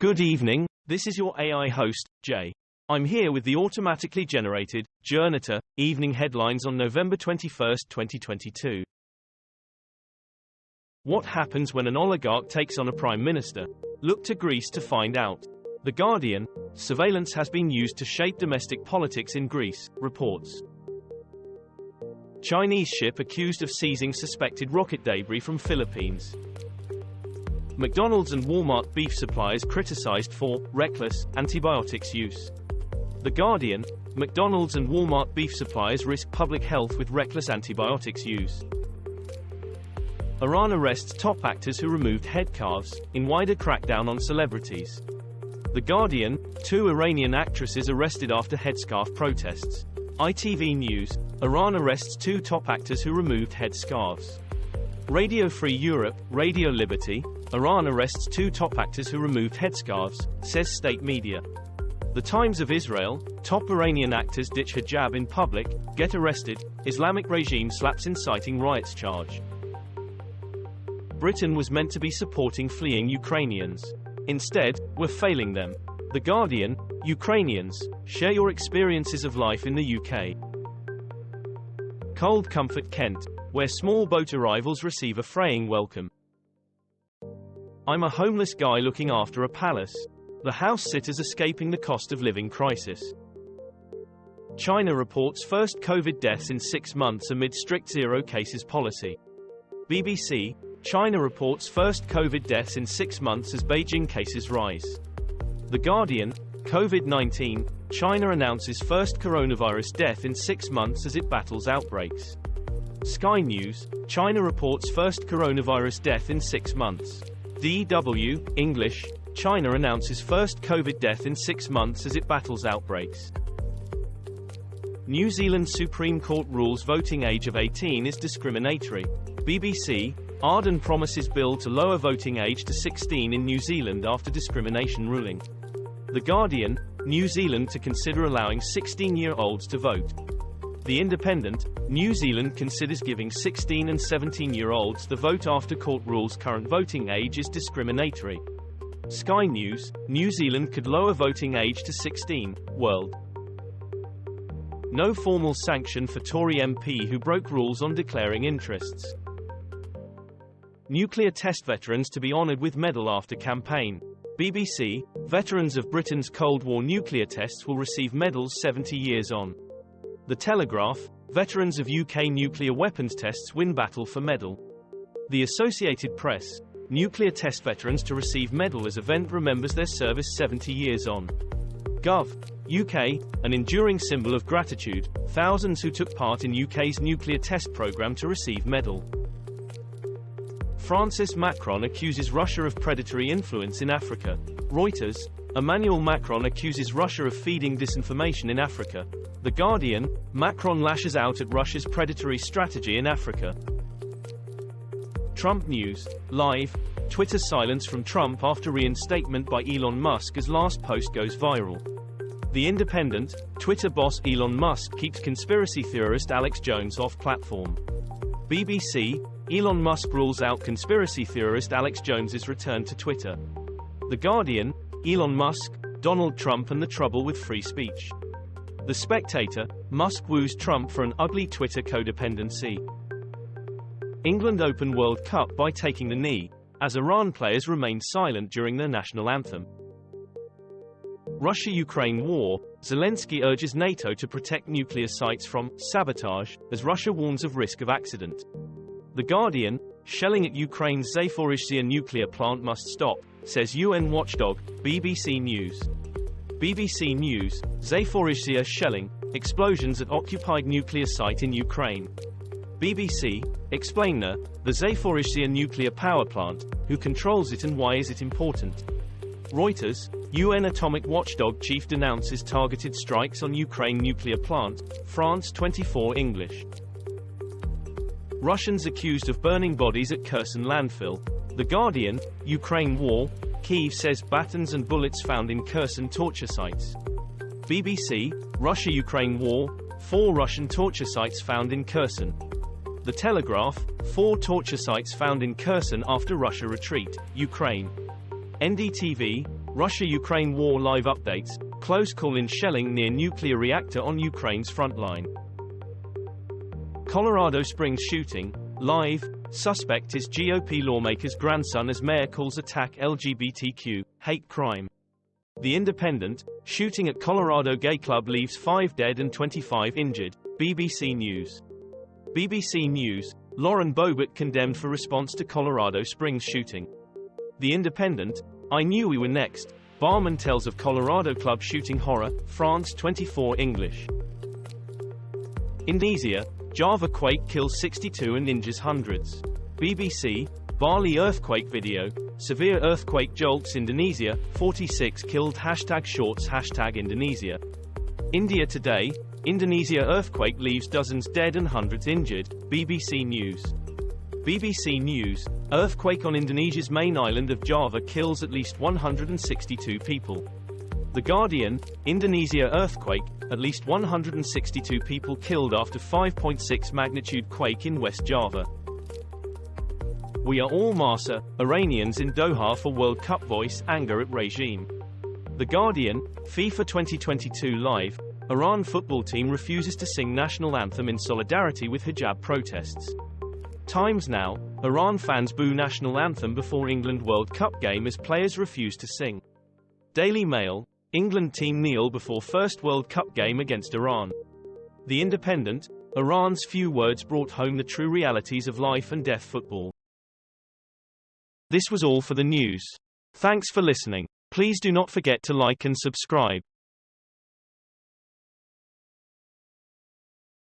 Good evening, this is your AI host, Jay. I'm here with the automatically generated, Journato, evening headlines on November 21, 2022. What happens when an oligarch takes on a prime minister? Look to Greece to find out. The Guardian, surveillance has been used to shape domestic politics in Greece, reports. Chinese ship accused of seizing suspected rocket debris from Philippines. McDonald's and Walmart beef suppliers criticized for reckless antibiotics use. The Guardian, McDonald's and Walmart beef suppliers risk public health with reckless antibiotics use. Iran arrests top actors who removed headscarves, in wider crackdown on celebrities. The Guardian, 2 Iranian actresses arrested after headscarf protests. ITV News, Iran arrests 2 top actors who removed headscarves. Radio Free Europe, Radio Liberty, Iran arrests 2 top actors who removed headscarves, says state media. The Times of Israel, top Iranian actors ditch hijab in public, get arrested, Islamic regime slaps inciting riots charge. Britain was meant to be supporting fleeing Ukrainians. Instead, we're failing them. The Guardian, Ukrainians, share your experiences of life in the UK. Cold Comfort Kent, where small boat arrivals receive a fraying welcome. I'm a homeless guy looking after a palace. The house sitters escaping the cost of living crisis. China reports first COVID deaths in 6 months amid strict zero cases policy. BBC, China reports first COVID deaths in 6 months as Beijing cases rise. The Guardian, COVID-19, China announces first coronavirus death in 6 months as it battles outbreaks. Sky News, China reports first coronavirus death in 6 months. DW, English, China announces first COVID death in 6 months as it battles outbreaks. New Zealand Supreme Court rules voting age of 18 is discriminatory. BBC, Ardern promises bill to lower voting age to 16 in New Zealand after discrimination ruling. The Guardian, New Zealand to consider allowing 16-year-olds to vote. The Independent, New Zealand considers giving 16 and 17-year-olds the vote after court rules current voting age is discriminatory. Sky News, New Zealand could lower voting age to 16, World. No formal sanction for Tory MP who broke rules on declaring interests. Nuclear test veterans to be honoured with medal after campaign. BBC, veterans of Britain's Cold War nuclear tests will receive medals 70 years on. The Telegraph, veterans of UK nuclear weapons tests win battle for medal. The Associated Press, nuclear test veterans to receive medal as event remembers their service 70 years on. Gov. UK, an enduring symbol of gratitude, thousands who took part in UK's nuclear test programme to receive medal. France's Macron accuses Russia of predatory influence in Africa. Reuters, Emmanuel Macron accuses Russia of feeding disinformation in Africa. The Guardian, Macron lashes out at Russia's predatory strategy in Africa. Trump News, Live, Twitter silence from Trump after reinstatement by Elon Musk as last post goes viral. The Independent, Twitter boss Elon Musk keeps conspiracy theorist Alex Jones off platform. BBC, Elon Musk rules out conspiracy theorist Alex Jones's return to Twitter. The Guardian, Elon Musk, Donald Trump and the trouble with free speech. The Spectator, Musk woos Trump for an ugly Twitter codependency. England open World Cup by taking the knee, as Iran players remain silent during their national anthem. Russia-Ukraine war, Zelenskiy urges NATO to protect nuclear sites from sabotage, as Russia warns of risk of accident. The Guardian, shelling at Ukraine's Zaporizhzhia nuclear plant must stop, says UN watchdog. BBC News. BBC News, Zaporizhzhia shelling, explosions at occupied nuclear site in Ukraine. BBC, explainer, the Zaporizhzhia nuclear power plant, who controls it and why is it important? Reuters, UN atomic watchdog chief denounces targeted strikes on Ukraine nuclear plant, France 24 English. Russians accused of burning bodies at Kherson landfill. The Guardian, Ukraine war, Kyiv says batons and bullets found in Kherson torture sites. BBC, Russia-Ukraine war, 4 Russian torture sites found in Kherson. The Telegraph, 4 torture sites found in Kherson after Russia retreat, Ukraine. NDTV, Russia-Ukraine war live updates, close call-in shelling near nuclear reactor on Ukraine's front line. Colorado Springs shooting, live, suspect is GOP lawmaker's grandson as mayor calls attack LGBTQ, hate crime. The Independent, shooting at Colorado gay club leaves 5 dead and 25 injured, BBC News. BBC News, Lauren Boebert condemned for response to Colorado Springs shooting. The Independent, I knew we were next. Barman tells of Colorado club shooting horror, France 24 English. Indonesia, Java quake kills 62 and injures hundreds. BBC, Bali earthquake video, severe earthquake jolts Indonesia, 46 killed #shorts #Indonesia. India Today, Indonesia earthquake leaves dozens dead and hundreds injured, BBC News. BBC News, earthquake on Indonesia's main island of Java kills at least 162 people. The Guardian, Indonesia earthquake, at least 162 people killed after 5.6 magnitude quake in West Java. We are all Mahsa, Iranians in Doha for World Cup voice anger at regime. The Guardian, FIFA 2022 live, Iran football team refuses to sing national anthem in solidarity with hijab protests. Times Now, Iran fans boo national anthem before England World Cup game as players refuse to sing. Daily Mail, England team kneel before first World Cup game against Iran. The Independent, Iran's few words brought home the true realities of life and death football. This was all for the news. Thanks for listening. Please do not forget to like and subscribe.